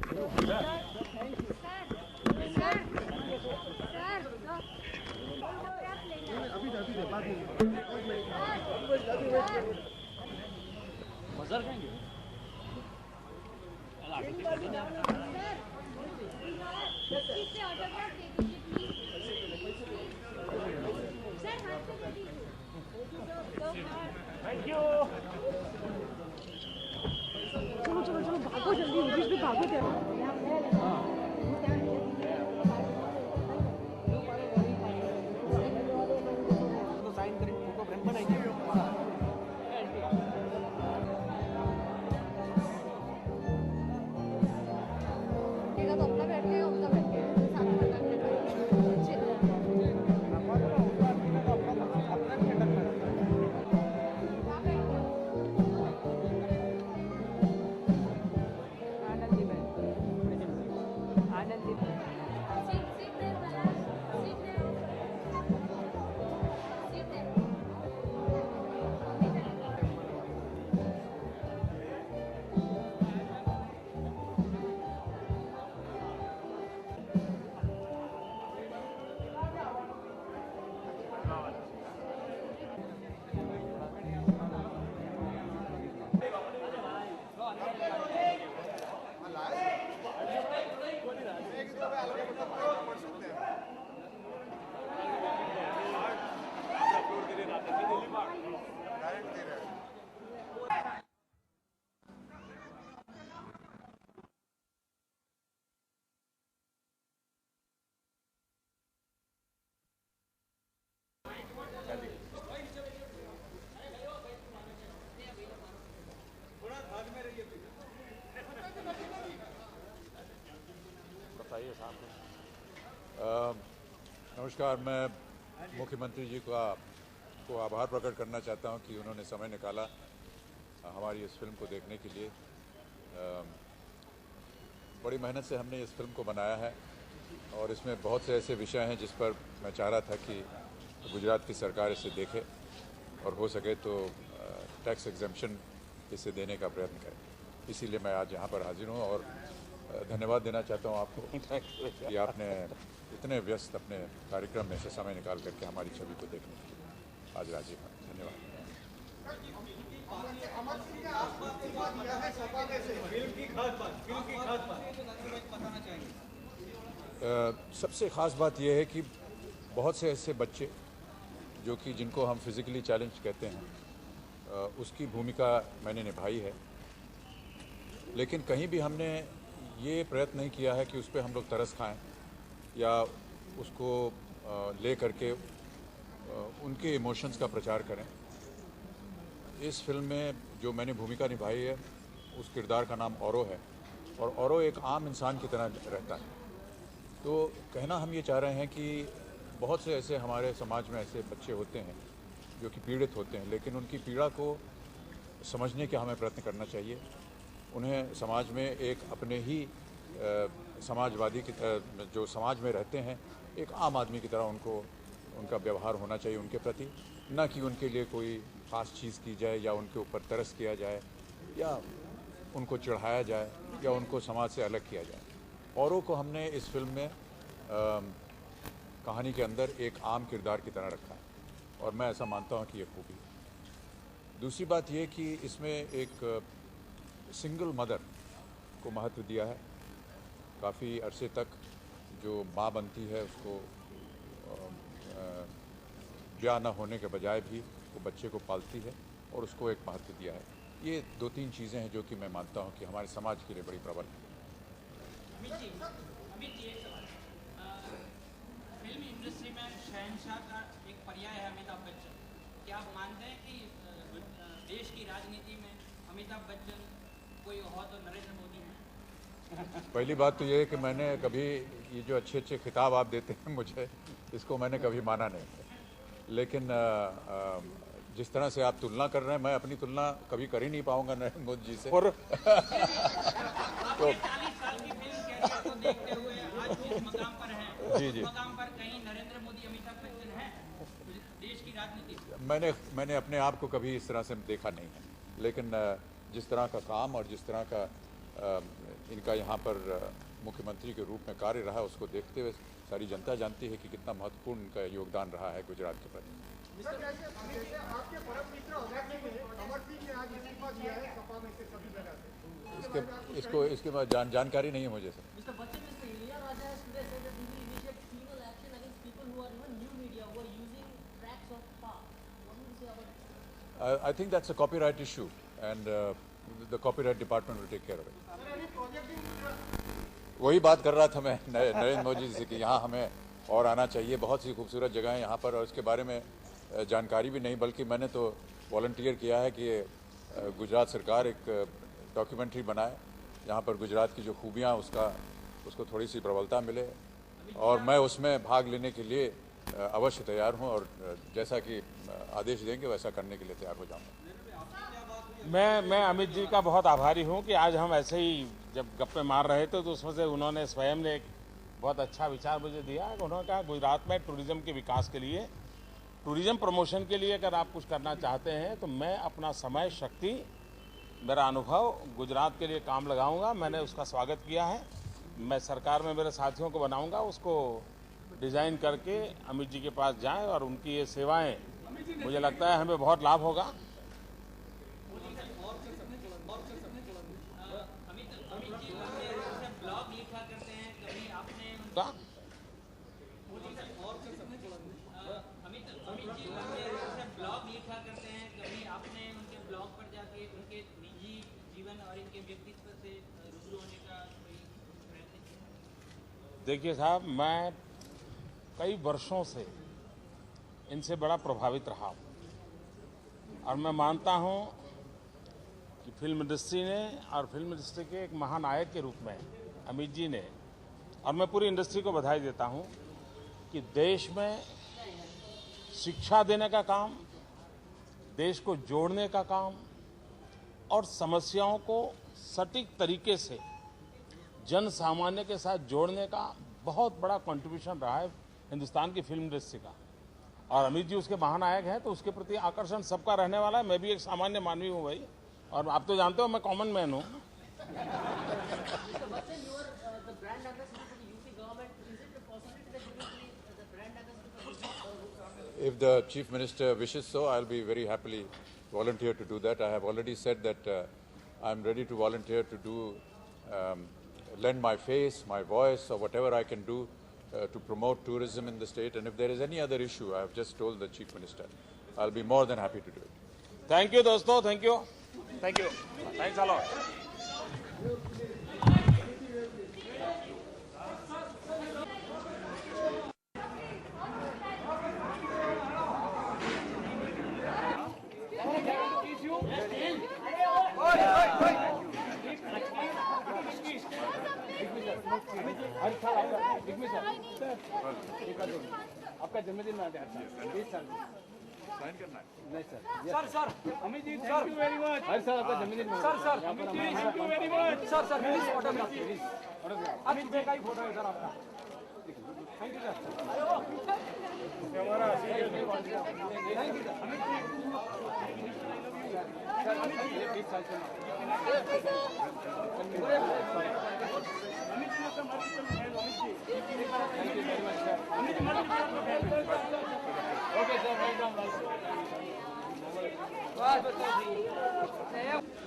मजर खाएंगे thank you. चलो चलो चलो भागो जल्दी, इंग्लिश में भागो साइन करेंगे फोटो फ्रेम बनाएंगे। तो अपना बैठ के उनका बैठ के बताइए साहब। नमस्कार। मैं मुख्यमंत्री जी को आभार प्रकट करना चाहता हूं कि उन्होंने समय निकाला हमारी इस फिल्म को देखने के लिए। बड़ी मेहनत से हमने इस फिल्म को बनाया है और इसमें बहुत से ऐसे विषय हैं जिस पर मैं चाह रहा था कि गुजरात की सरकार इसे देखे और हो सके तो टैक्स एग्जेम्पशन इसे देने का प्रयत्न करे। इसीलिए मैं आज यहाँ पर हाजिर हूँ और धन्यवाद देना चाहता हूँ आपको कि आपने इतने व्यस्त अपने कार्यक्रम में से समय निकाल करके हमारी छवि को देखने के लिए आज राजी हैं। धन्यवाद। सबसे ख़ास बात यह है कि बहुत से ऐसे बच्चे जो कि जिनको हम फिज़िकली चैलेंज कहते हैं उसकी भूमिका मैंने निभाई है, लेकिन कहीं भी हमने ये प्रयत्न नहीं किया है कि उस पर हम लोग तरस खाएं या उसको ले करके उनके इमोशंस का प्रचार करें। इस फिल्म में जो मैंने भूमिका निभाई है उस किरदार का नाम औरो है और औरो एक आम इंसान की तरह रहता है। तो कहना हम ये चाह रहे हैं कि बहुत से ऐसे हमारे समाज में ऐसे बच्चे होते हैं जो कि पीड़ित होते हैं, लेकिन उनकी पीड़ा को समझने का हमें प्रयत्न करना चाहिए। उन्हें समाज में एक अपने ही समाजवादी की तरह जो समाज में रहते हैं एक आम आदमी की तरह उनका व्यवहार होना चाहिए उनके प्रति, न कि उनके लिए कोई ख़ास चीज़ की जाए या उनके ऊपर तरस किया जाए या उनको चढ़ाया जाए या उनको समाज से अलग किया जाए। औरों को हमने इस फिल्म में कहानी के अंदर एक आम किरदार की तरह रखा है और मैं ऐसा मानता हूँ कि ये खूबी है। दूसरी बात ये कि इसमें एक सिंगल मदर को महत्व दिया है। काफ़ी अरसे तक जो माँ बनती है उसको ब्याह न होने के बजाय भी वो बच्चे को पालती है और उसको एक महत्व दिया है। ये दो तीन चीज़ें हैं जो कि मैं मानता हूँ कि हमारे समाज के लिए बड़ी प्रबल है। अमित जी एक सवाल। फिल्म इंडस्ट्री में शहंशाह का एक पर्याय है अमिताभ बच्चन। क्या आप मानते हैं कि देश की राजनीति में अमिताभ बच्चन कोई हो तो नरेंद्र मोदी है? पहली बात तो ये है कि मैंने कभी ये जो अच्छे अच्छे खिताब आप देते हैं मुझे, इसको मैंने कभी माना नहीं, लेकिन जिस तरह से आप तुलना कर रहे हैं मैं अपनी तुलना कभी कर ही नहीं पाऊंगा नरेंद्र मोदी जी से। और तो 40 साल की फिल्म कैरियर को देखते हुए आज जिस मकाम पर हैं, जी जी, उस मकाम पर कहीं नरेंद्र मोदी अमिताभ बच्चन हैं देश की राजनीति? मैंने अपने आप को कभी इस तरह से देखा नहीं है, लेकिन जिस तरह का काम और जिस तरह का इनका यहाँ पर मुख्यमंत्री के रूप में कार्य रहा, उसको देखते हुए सारी जनता जानती है कि कितना महत्वपूर्ण इनका योगदान रहा है गुजरात के प्रति। आपके परम मित्र अमेठी में अमर सिंह ने आज इस्तीफा दिया है सपा में से सभी जगह से। इसके बाद जानकारी नहीं है मुझे sir. Mr. Bachchan, Mr. Ilia Raja has today said that he will initiate penal action against people who are even new media who are using tracks of power. What do you say about it? I think that's a copyright issue and the copyright department will take care of it. वही बात कर रहा था मैं नरेंद्र मोदी जी से कि यहाँ हमें और आना चाहिए, बहुत सी खूबसूरत जगह हैं यहाँ पर और इसके बारे में जानकारी भी नहीं, बल्कि मैंने तो वॉलंटियर किया है कि गुजरात सरकार एक डॉक्यूमेंट्री बनाए जहाँ पर गुजरात की जो खूबियाँ उसको थोड़ी सी प्रबलता मिले और मैं उसमें भाग लेने के लिए अवश्य तैयार हूँ और जैसा कि आदेश देंगे वैसा करने के लिए तैयार हो जाऊँगा। मैं अमित जी का बहुत आभारी हूं कि आज हम ऐसे ही जब गप्पे मार रहे थे तो उसमें से उन्होंने स्वयं ने एक बहुत अच्छा विचार मुझे दिया। उन्होंने कहा गुजरात में टूरिज्म के विकास के लिए, टूरिज्म प्रमोशन के लिए अगर आप कुछ करना चाहते हैं तो मैं अपना समय, शक्ति, मेरा अनुभव गुजरात के लिए काम लगाऊंगा। मैंने उसका स्वागत किया है। मैं सरकार में मेरे साथियों को बनाऊंगा, उसको डिज़ाइन करके अमित जी के पास जाएं और उनकी ये सेवाएं, मुझे लगता है हमें बहुत लाभ होगा। ब्लॉग लिखा करते हैं, कभी आपने उनके ब्लॉग पर जाके उनके निजी जीवन और इनके व्यक्तित्व से रूबरू होने का कोई प्रयत्न किया? देखिए साहब, मैं कई वर्षों से इनसे बड़ा प्रभावित रहा हूँ और मैं मानता हूँ कि फिल्म इंडस्ट्री ने और फिल्म इंडस्ट्री के एक महानायक के रूप में अमित जी ने, और मैं पूरी इंडस्ट्री को बधाई देता हूँ कि देश में शिक्षा देने का काम, देश को जोड़ने का काम और समस्याओं को सटीक तरीके से जन सामान्य के साथ जोड़ने का बहुत बड़ा कंट्रीब्यूशन रहा है हिंदुस्तान की फिल्म इंडस्ट्री का। और अमित जी उसके महानायक हैं तो उसके प्रति आकर्षण सबका रहने वाला है। मैं भी एक सामान्य मानवी हूँ भाई, और आप तो जानते हो मैं कॉमन मैन हूँ। Mr. Bachchan, you are the brand ambassador for the UP government. Is it a possibility that you will be the brand ambassador for the If the Chief Minister wishes so, I'll be very happily volunteer to do that. I have already said that I'm ready to volunteer to do, lend my face, my voice, or whatever I can do to promote tourism in the state. And if there is any other issue, I have just told the Chief Minister, I'll be more than happy to do it. Thank you दोस्तों, thank you, thanks a lot. आपका जन्मदिन में आते हैं 20 साल sign करना है नहीं sir Amit ji thank you very much. हर साल आपका जन्मदिन में sir Amit ji thank you very much. Sir please photograph please आज सुबह का ही फोटो है सर आपका। Thank you sir. हमारा thank you sir. Amit ji 20 साल से Okay, sir. Welcome.